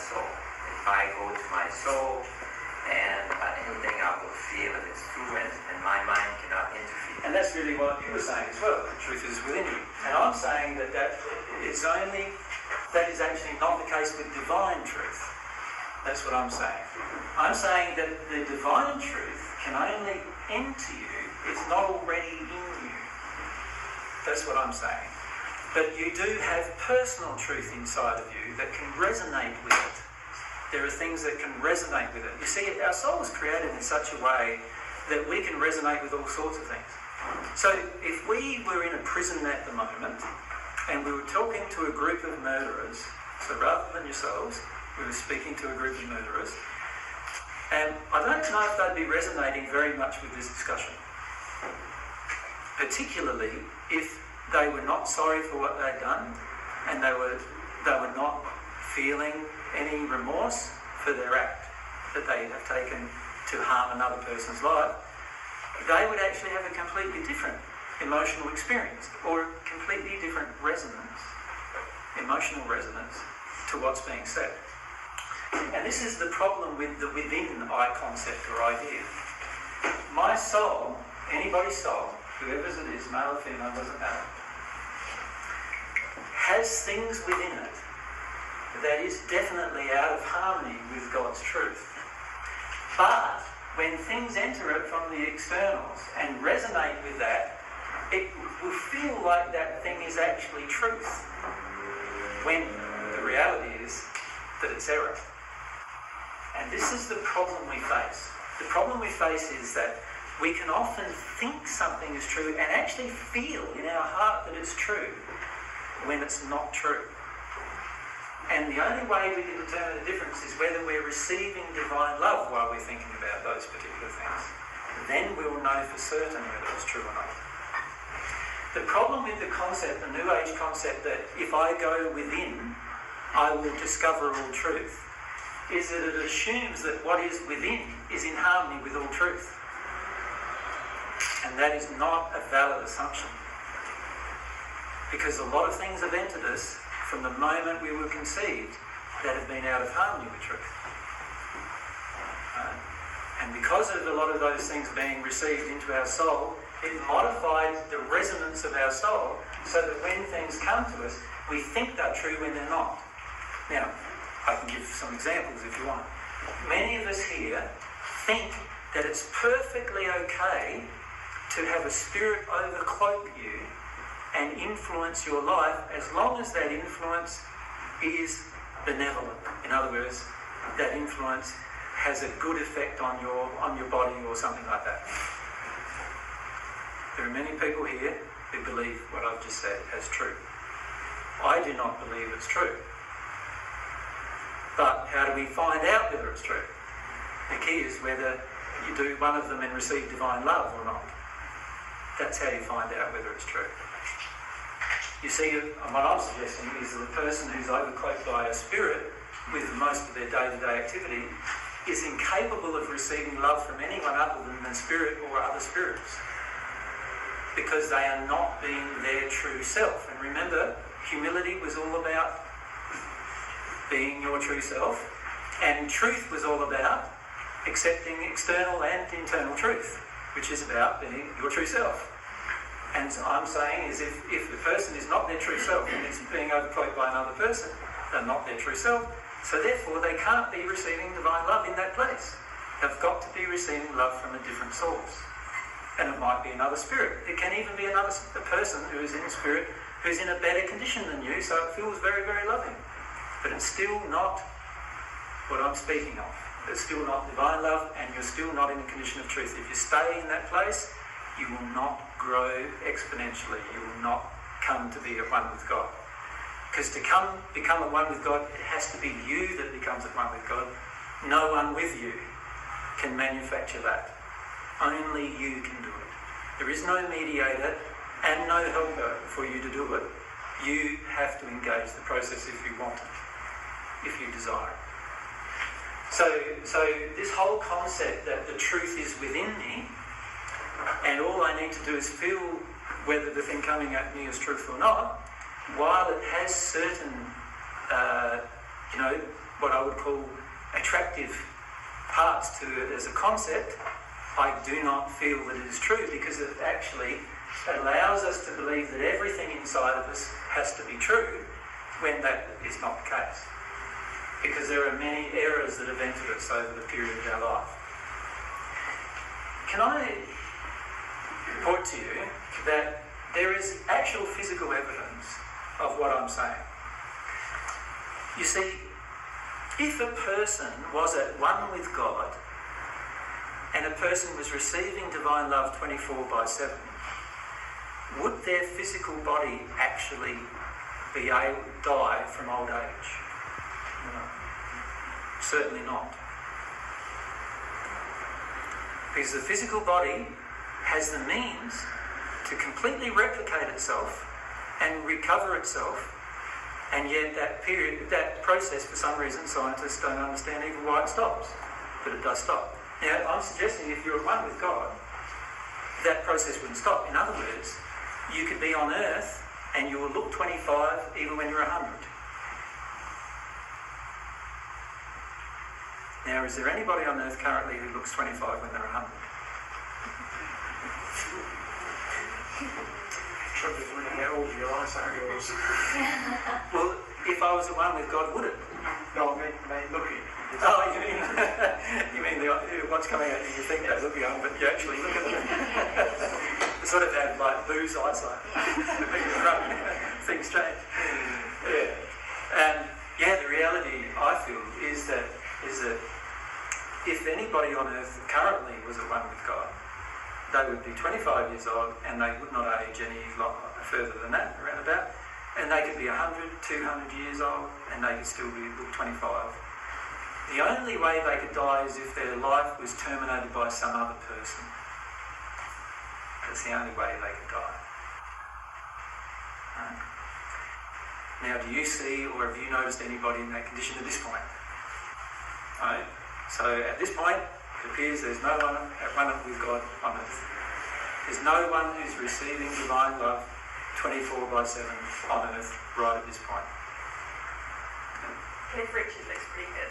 soul. If I go to my soul, and anything I will feel is fluent, and my mind cannot interfere. And that's really what you were saying as well. The truth is within you. And I'm saying that that is actually not the case with divine truth. That's what I'm saying. I'm saying that the divine truth can only enter you. It's not already in you. That's what I'm saying. But you do have personal truth inside of you that can resonate with it. There are things that can resonate with it. You see, our soul is created in such a way that we can resonate with all sorts of things. So if we were in a prison at the moment and we were talking to a group of murderers, so rather than yourselves, we were speaking to a group of murderers, and I don't know if they'd be resonating very much with this discussion, particularly if they were not sorry for what they'd done and they were not feeling any remorse for their act that they have taken to harm another person's life. They would actually have a completely different emotional experience or a completely different emotional resonance to what's being said. And this is the problem with the within I concept or idea. My soul, anybody's soul, whoever's it is, male or female, doesn't matter, has things within it that is definitely out of harmony with God's truth. But when things enter it from the externals and resonate with that, it will feel like that thing is actually truth, when the reality is that it's error. And this is the problem we face. The problem we face is that we can often think something is true and actually feel in our heart that it's true when it's not true. And the only way we can determine the difference is whether we're receiving divine love while we're thinking about those particular things. Then we will know for certain whether it's true or not. The problem with the concept, the New Age concept, that if I go within, I will discover all truth, is that it assumes that what is within is in harmony with all truth. And that is not a valid assumption. Because a lot of things have entered us from the moment we were conceived that have been out of harmony with truth. And because of a lot of those things being received into our soul, it modifies the resonance of our soul so that when things come to us, we think they're true when they're not. Now, I can give some examples if you want. Many of us here think that it's perfectly okay to have a spirit overcloak you and influence your life as long as that influence is benevolent. In other words, that influence has a good effect on your body or something like that. There are many people here who believe what I've just said as true. I do not believe it's true. But how do we find out whether it's true? The key is whether you do one of them and receive divine love or not. That's how you find out whether it's true. You see, what I'm suggesting is that the person who's overcloaked by a spirit with most of their day-to-day activity is incapable of receiving love from anyone other than the spirit or other spirits, because they are not being their true self. And remember, humility was all about being your true self, and truth was all about accepting external and internal truth, which is about being your true self. And so I'm saying is if the person is not their true self and is being overcloaked by another person, they're not their true self, so therefore they can't be receiving divine love in that place. They've got to be receiving love from a different source. And it might be another spirit. It can even be a person who is in spirit who's in a better condition than you, so it feels very, very loving. But it's still not what I'm speaking of. It's still not divine love, and you're still not in a condition of truth. If you stay in that place, you will not grow exponentially. You will not come to be at one with God. Because to become at one with God, it has to be you that becomes at one with God. No one with you can manufacture that. Only you can do it. There is no mediator and no helper for you to do it. You have to engage the process if you want it, if you desire it. So this whole concept that the truth is within me, and all I need to do is feel whether the thing coming at me is truth or not, while it has certain, what I would call attractive parts to it as a concept, I do not feel that it is true, because it actually allows us to believe that everything inside of us has to be true when that is not the case. Because there are many errors that have entered us over the period of our life. Can I report to you that there is actual physical evidence of what I'm saying? You see, if a person was at one with God and a person was receiving divine love 24/7, would their physical body actually be able to die from old age? No. Certainly not. Because the physical body has the means to completely replicate itself and recover itself, and yet that process, for some reason, scientists don't understand even why it stops, but it does stop. Now, I'm suggesting if you're at one with God, that process wouldn't stop. In other words, you could be on earth and you will look 25 even when you're 100. Now, is there anybody on earth currently who looks 25 when they're 100? How old your eyesight was? Well, if I was at one with God, would it? No, I mean looking. Oh, you mean what's coming out? You think they look young, but you actually look at them. They sort of have like booze eyesight. Things change. Yeah. And the reality I feel is that if anybody on earth currently was at one with God, they would be 25 years old and they would not age any further than that, around about. And they could be 100, 200 years old and they could still look 25. The only way they could die is if their life was terminated by some other person. That's the only way they could die. Right. Now, do you see or have you noticed anybody in that condition at this point? Right. So at this point, it appears there's no one at one with God on earth. There's no one who's receiving divine love 24/7 on earth right at this point. Cliff Richard looks pretty good.